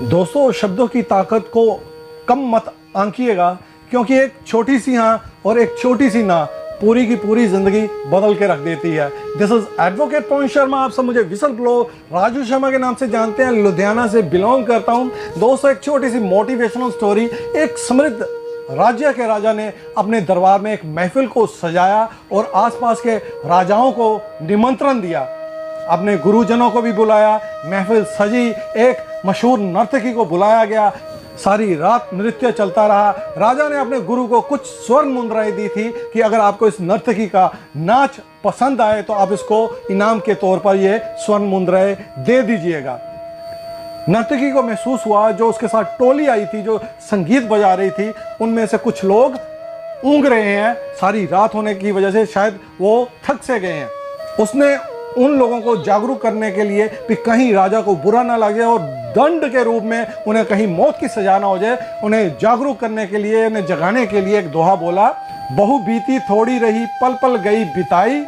दोस्तों, शब्दों की ताकत को कम मत आंकिएगा, क्योंकि एक छोटी सी हाँ और एक छोटी सी ना पूरी की पूरी जिंदगी बदल के रख देती है। This is advocate Pawan Sharma. आप सब मुझे विसल ब्लो राजू शर्मा के नाम से जानते हैं। लुधियाना से बिलोंग करता हूं। दोस्तों, एक छोटी सी मोटिवेशनल स्टोरी। एक समृद्ध राज्य के राजा ने अपने दरबार में एक महफिल को सजाया और आसपास के राजाओं को निमंत्रण दिया। अपने गुरुजनों को भी बुलाया। महफिल सजी। एक मशहूर नर्तकी को बुलाया गया। सारी रात नृत्य चलता रहा। राजा ने अपने गुरु को कुछ स्वर्ण मुद्राएं दी थी कि अगर आपको इस नर्तकी का नाच पसंद आए तो आप इसको इनाम के तौर पर ये स्वर्ण मुद्राएं दे दीजिएगा। नर्तकी को महसूस हुआ, जो उसके साथ टोली आई थी जो संगीत बजा रही थी, उनमें से कुछ लोग ऊँग रहे हैं। सारी रात होने की वजह से शायद वो थक से गए हैं। उसने उन लोगों को जागरूक करने के लिए कि कहीं राजा को बुरा ना लगे और दंड के रूप में उन्हें कहीं मौत की सजा ना हो जाए, उन्हें जागरूक करने के लिए, उन्हें जगाने के लिए एक दोहा बोला। बहु बीती थोड़ी रही, पल पल गई बिताई,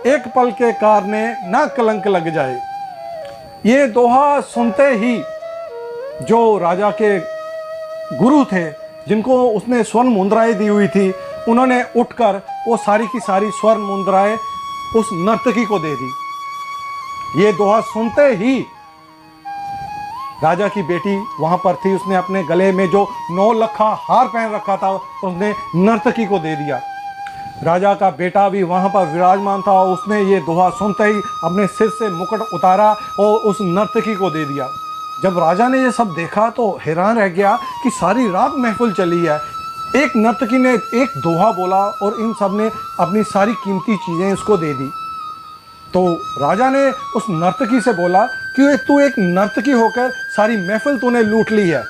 एक पल के कारने ना कलंक लग जाए। ये दोहा सुनते ही जो राजा के गुरु थे, जिनको उसने स्वर्ण मुद्राएं दी हुई थी, उन्होंने उठकर वो सारी की सारी स्वर्ण मुद्राएं उस नर्तकी को दे दी। ये दोहा सुनते ही राजा की बेटी वहां पर थी। उसने अपने गले में जो 9 लखा हार पहन रखा था उसने नर्तकी को दे दिया। राजा का बेटा भी वहां पर विराजमान था। उसने ये दोहा सुनते ही अपने सिर से मुकुट उतारा और उस नर्तकी को दे दिया। जब राजा ने ये सब देखा तो हैरान रह गया कि सारी रात महफिल चली है, एक नर्तकी ने एक दोहा बोला और इन सब ने अपनी सारी कीमती चीज़ें उसको दे दी। तो राजा ने उस नर्तकी से बोला कि तू एक नर्तकी होकर सारी महफिल तूने लूट ली है।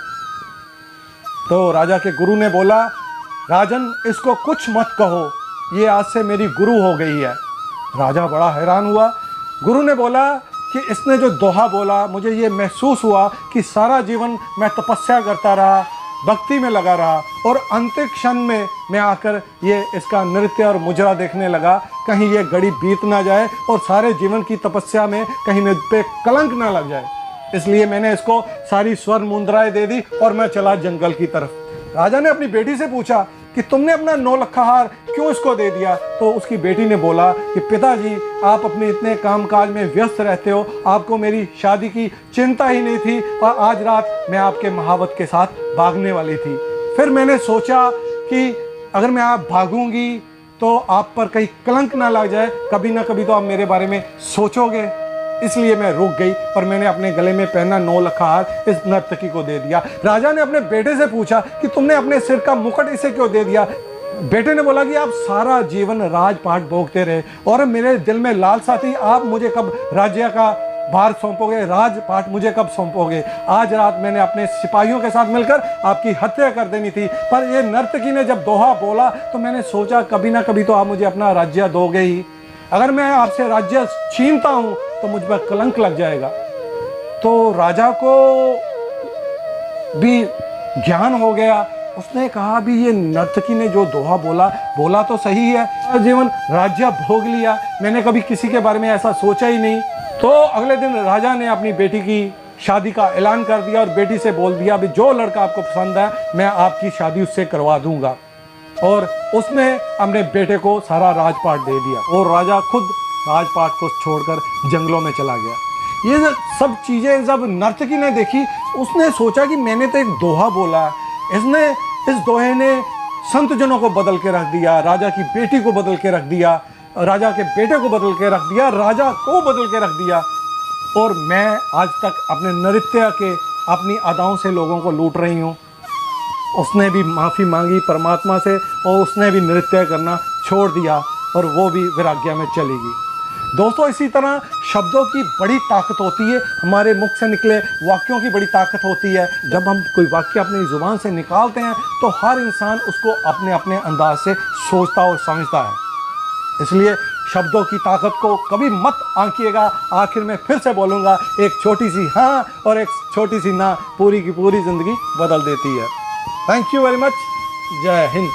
तो राजा के गुरु ने बोला, राजन, इसको कुछ मत कहो, ये आज से मेरी गुरु हो गई है। राजा बड़ा हैरान हुआ। गुरु ने बोला कि इसने जो दोहा बोला, मुझे ये महसूस हुआ कि सारा जीवन मैं तपस्या करता रहा, भक्ति में लगा रहा और अंतिम क्षण में मैं आकर ये इसका नृत्य और मुजरा देखने लगा। कहीं ये घड़ी बीत ना जाए और सारे जीवन की तपस्या में कहीं मुझ पे कलंक ना लग जाए, इसलिए मैंने इसको सारी स्वर्ण मुद्राएं दे दी और मैं चला जंगल की तरफ। राजा ने अपनी बेटी से पूछा कि तुमने अपना 9 लखा हार क्यों इसको दे दिया? तो उसकी बेटी ने बोला कि पिताजी, आप अपने इतने कामकाज में व्यस्त रहते हो, आपको मेरी शादी की चिंता ही नहीं थी और आज रात मैं आपके महावत के साथ भागने वाली थी। फिर मैंने सोचा कि अगर मैं आप भागूंगी तो आप पर कहीं कलंक ना लग जाए, कभी ना कभी तो आप मेरे बारे में सोचोगे, इसलिए मैं रुक गई और मैंने अपने गले में पहना 9 लखा हार इस नर्तकी को दे दिया। राजा ने अपने बेटे से पूछा कि तुमने अपने सिर का मुकुट इसे क्यों दे दिया? बेटे ने बोला कि आप सारा जीवन राजपाट भोगते रहे और मेरे दिल में लालसा थी, आप मुझे कब राज्य का भार सौंपोगे, राजपाट मुझे कब सौंपोगे? आज रात मैंने अपने सिपाहियों के साथ मिलकर आपकी हत्या कर देनी थी, पर ये नर्तकी ने जब दोहा बोला तो मैंने सोचा कभी ना कभी तो आप मुझे अपना राज्य दोगे ही। अगर मैं आपसे राज्य छीनता हूं तो मुझ पर कलंक लग जाएगा। तो राजा को भी ज्ञान हो गया। उसने कहा भी ये नर्तकी ने जो दोहा बोला तो सही है, जीवन राज्य भोग लिया, मैंने कभी किसी के बारे में ऐसा सोचा ही नहीं। तो अगले दिन राजा ने अपनी बेटी की शादी का ऐलान कर दिया और बेटी से बोल दिया भी जो लड़का आपको पसंद है मैं आपकी शादी उससे करवा दूंगा। और उसने अपने बेटे को सारा राजपाट दे दिया और राजा खुद राजपाट को छोड़कर जंगलों में चला गया। ये सब चीज़ें जब नर्तकी ने देखी, उसने सोचा कि मैंने तो एक दोहा बोला, इसने इस दोहे ने संत जनों को बदल के रख दिया, राजा की बेटी को बदल के रख दिया, राजा के बेटे को बदल के रख दिया, राजा को बदल के रख दिया। और मैं आज तक अपने नृत्य के अपनी अदाओं से लोगों को लूट रही हूँ। उसने भी माफ़ी मांगी परमात्मा से और उसने भी नृत्य करना छोड़ दिया और वो भी वैराग्य में चली गई। दोस्तों, इसी तरह शब्दों की बड़ी ताकत होती है, हमारे मुख से निकले वाक्यों की बड़ी ताकत होती है। जब हम कोई वाक्य अपनी ज़ुबान से निकालते हैं तो हर इंसान उसको अपने अपने अंदाज से सोचता और समझता है। इसलिए शब्दों की ताकत को कभी मत आंकिएगा। आखिर में फिर से बोलूँगा, एक छोटी सी हाँ और एक छोटी सी ना पूरी की पूरी ज़िंदगी बदल देती है। Thank you very much. जय हिंद।